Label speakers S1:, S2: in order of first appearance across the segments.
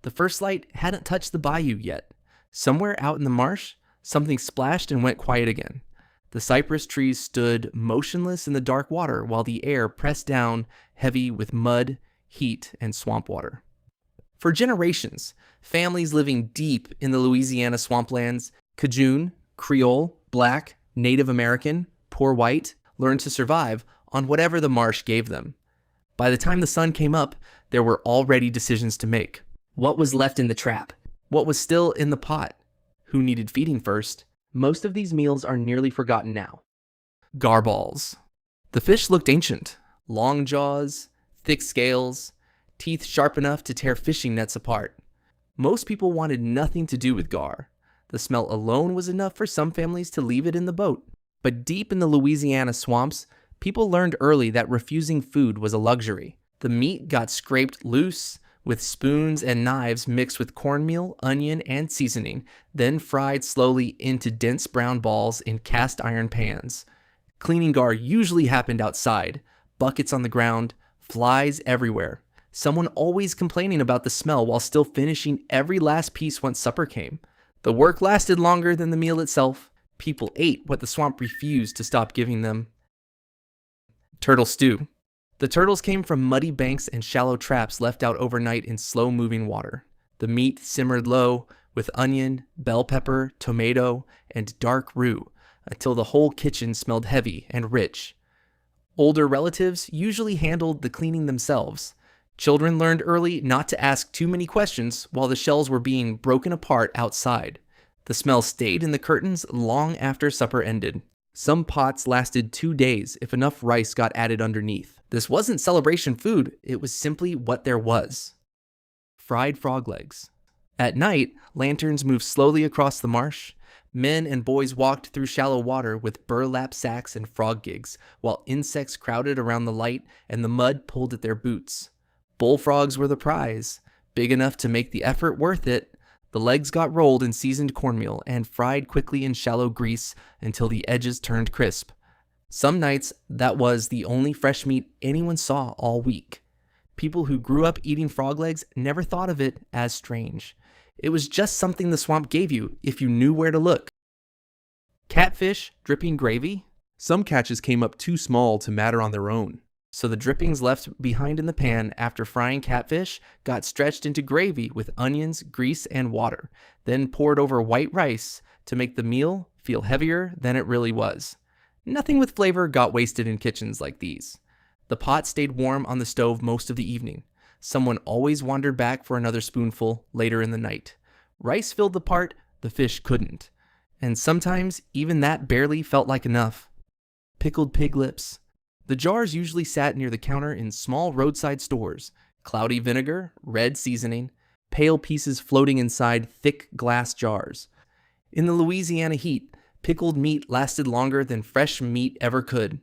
S1: The first light hadn't touched the bayou yet. Somewhere out in the marsh, something splashed and went quiet again. The cypress trees stood motionless in the dark water while the air pressed down heavy with mud, heat, and swamp water. For generations, families living deep in the Louisiana swamplands, Cajun, Creole, Black, Native American, poor white, learned to survive on whatever the marsh gave them. By the time the sun came up, there were already decisions to make. What was left in the trap? What was still in the pot? Who needed feeding first? Most of these meals are nearly forgotten now. Garballs. The fish looked ancient. Long jaws, thick scales, teeth sharp enough to tear fishing nets apart. Most people wanted nothing to do with gar. The smell alone was enough for some families to leave it in the boat. But deep in the Louisiana swamps, people learned early that refusing food was a luxury. The meat got scraped loose, with spoons and knives mixed with cornmeal, onion, and seasoning, then fried slowly into dense brown balls in cast iron pans. Cleaning gar usually happened outside, buckets on the ground, flies everywhere. Someone always complaining about the smell while still finishing every last piece once supper came. The work lasted longer than the meal itself. People ate what the swamp refused to stop giving them. Turtle stew. The turtles came from muddy banks and shallow traps left out overnight in slow-moving water. The meat simmered low with onion, bell pepper, tomato, and dark roux until the whole kitchen smelled heavy and rich. Older relatives usually handled the cleaning themselves. Children learned early not to ask too many questions while the shells were being broken apart outside. The smell stayed in the curtains long after supper ended. Some pots lasted 2 days if enough rice got added underneath. This wasn't celebration food, it was simply what there was. Fried frog legs. At night, lanterns moved slowly across the marsh. Men and boys walked through shallow water with burlap sacks and frog gigs, while insects crowded around the light and the mud pulled at their boots. Bullfrogs were the prize, big enough to make the effort worth it. The legs got rolled in seasoned cornmeal and fried quickly in shallow grease until the edges turned crisp. Some nights, that was the only fresh meat anyone saw all week. People who grew up eating frog legs never thought of it as strange. It was just something the swamp gave you if you knew where to look. Catfish dripping gravy? Some catches came up too small to matter on their own, so the drippings left behind in the pan after frying catfish got stretched into gravy with onions, grease, and water, then poured over white rice to make the meal feel heavier than it really was. Nothing with flavor got wasted in kitchens like these. The pot stayed warm on the stove most of the evening. Someone always wandered back for another spoonful later in the night. Rice filled the part, the fish couldn't. And sometimes even that barely felt like enough. Pickled pig lips. The jars usually sat near the counter in small roadside stores. Cloudy vinegar, red seasoning, pale pieces floating inside thick glass jars. In the Louisiana heat, pickled meat lasted longer than fresh meat ever could.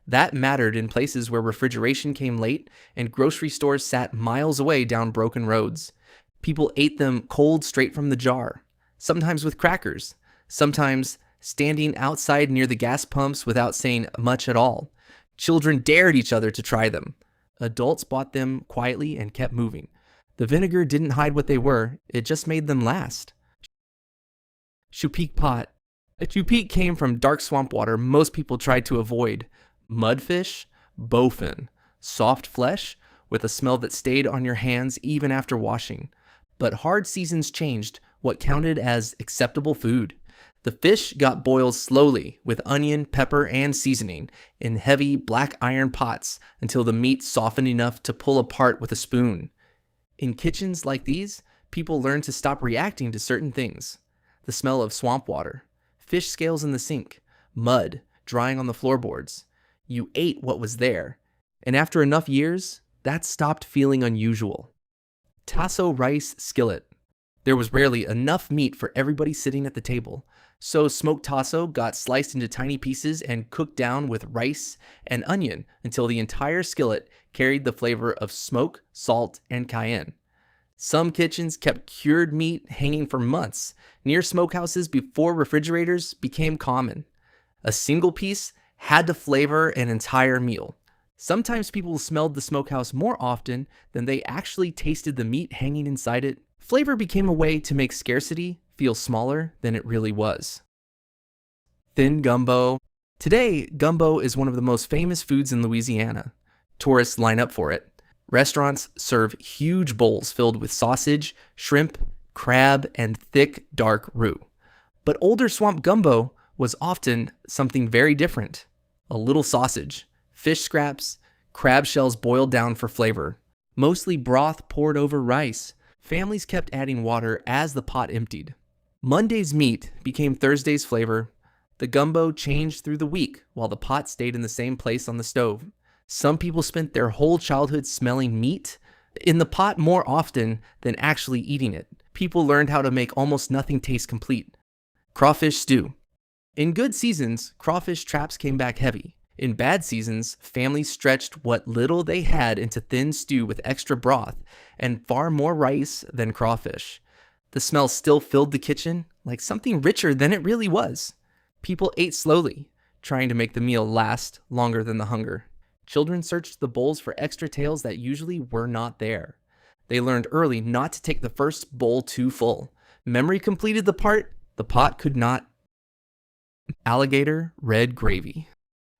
S1: That mattered in places where refrigeration came late and grocery stores sat miles away down broken roads. People ate them cold straight from the jar, sometimes with crackers, sometimes standing outside near the gas pumps without saying much at all. Children dared each other to try them. Adults bought them quietly and kept moving. The vinegar didn't hide what they were, it just made them last. Choupique pot. A choupique came from dark swamp water most people tried to avoid. Mudfish, bowfin, soft flesh with a smell that stayed on your hands even after washing. But hard seasons changed what counted as acceptable food. The fish got boiled slowly with onion, pepper, and seasoning in heavy black iron pots until the meat softened enough to pull apart with a spoon. In kitchens like these, people learned to stop reacting to certain things. The smell of swamp water, fish scales in the sink, mud drying on the floorboards. You ate what was there, and after enough years, that stopped feeling unusual. Tasso rice skillet. There was rarely enough meat for everybody sitting at the table, so smoked tasso got sliced into tiny pieces and cooked down with rice and onion until the entire skillet carried the flavor of smoke, salt, and cayenne. Some kitchens kept cured meat hanging for months near smokehouses before refrigerators became common. A single piece had to flavor an entire meal. Sometimes people smelled the smokehouse more often than they actually tasted the meat hanging inside it. Flavor became a way to make scarcity feel smaller than it really was. Thin gumbo. Today, gumbo is one of the most famous foods in Louisiana. Tourists line up for it. Restaurants serve huge bowls filled with sausage, shrimp, crab, and thick, dark roux. But older swamp gumbo was often something very different. A little sausage, fish scraps, crab shells boiled down for flavor, mostly broth poured over rice. Families kept adding water as the pot emptied. Monday's meat became Thursday's flavor. The gumbo changed through the week while the pot stayed in the same place on the stove. Some people spent their whole childhood smelling meat in the pot more often than actually eating it. People learned how to make almost nothing taste complete. Crawfish stew. In good seasons, crawfish traps came back heavy. In bad seasons, families stretched what little they had into thin stew with extra broth and far more rice than crawfish. The smell still filled the kitchen like something richer than it really was. People ate slowly, trying to make the meal last longer than the hunger. Children searched the bowls for extra tails that usually were not there. They learned early not to take the first bowl too full. Memory completed the pot could not. Alligator red gravy.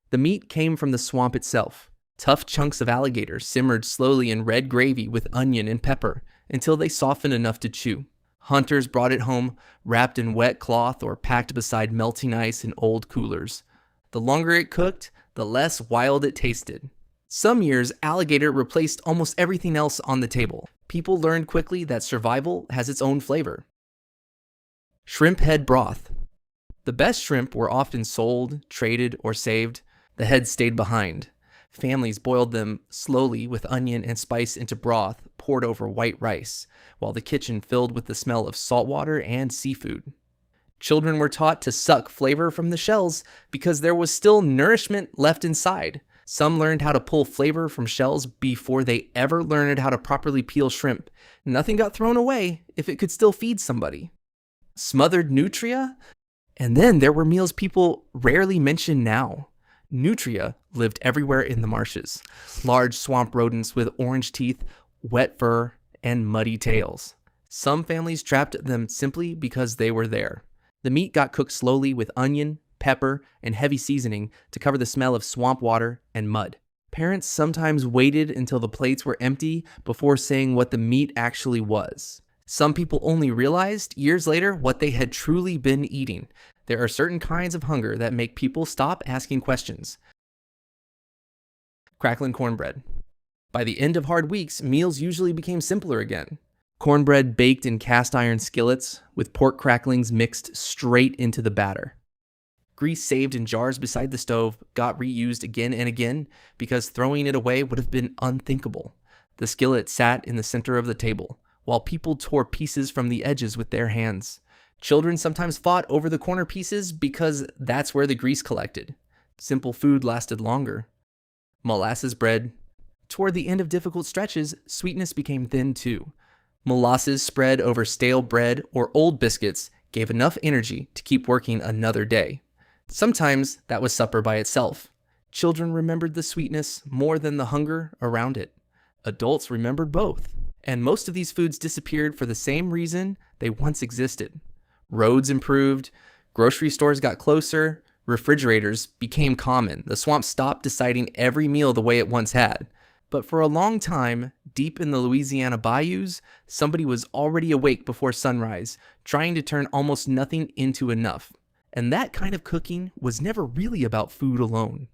S1: The meat came from the swamp itself. Tough chunks of alligator simmered slowly in red gravy with onion and pepper until they softened enough to chew. Hunters brought it home, wrapped in wet cloth or packed beside melting ice in old coolers. The longer it cooked, the less wild it tasted. Some years, alligator replaced almost everything else on the table. People learned quickly that survival has its own flavor. Shrimp head broth. The best shrimp were often sold, traded, or saved. The heads stayed behind. Families boiled them slowly with onion and spice into broth poured over white rice, while the kitchen filled with the smell of salt water and seafood. Children were taught to suck flavor from the shells because there was still nourishment left inside. Some learned how to pull flavor from shells before they ever learned how to properly peel shrimp. Nothing got thrown away if it could still feed somebody. Smothered nutria? And then there were meals people rarely mention now. Nutria lived everywhere in the marshes. Large swamp rodents with orange teeth, wet fur, and muddy tails. Some families trapped them simply because they were there. The meat got cooked slowly with onion, pepper, and heavy seasoning to cover the smell of swamp water and mud. Parents sometimes waited until the plates were empty before saying what the meat actually was. Some people only realized years later what they had truly been eating. There are certain kinds of hunger that make people stop asking questions. Crackling cornbread. By the end of hard weeks, meals usually became simpler again. Cornbread baked in cast iron skillets with pork cracklings mixed straight into the batter. Grease saved in jars beside the stove got reused again and again because throwing it away would have been unthinkable. The skillet sat in the center of the table, while people tore pieces from the edges with their hands. Children sometimes fought over the corner pieces because that's where the grease collected. Simple food lasted longer. Molasses bread. Toward the end of difficult stretches, sweetness became thin too. Molasses spread over stale bread or old biscuits gave enough energy to keep working another day. Sometimes that was supper by itself. Children remembered the sweetness more than the hunger around it. Adults remembered both. And most of these foods disappeared for the same reason they once existed. Roads improved, grocery stores got closer, refrigerators became common. The swamp stopped deciding every meal the way it once had. But for a long time, deep in the Louisiana bayous, somebody was already awake before sunrise, trying to turn almost nothing into enough. And that kind of cooking was never really about food alone.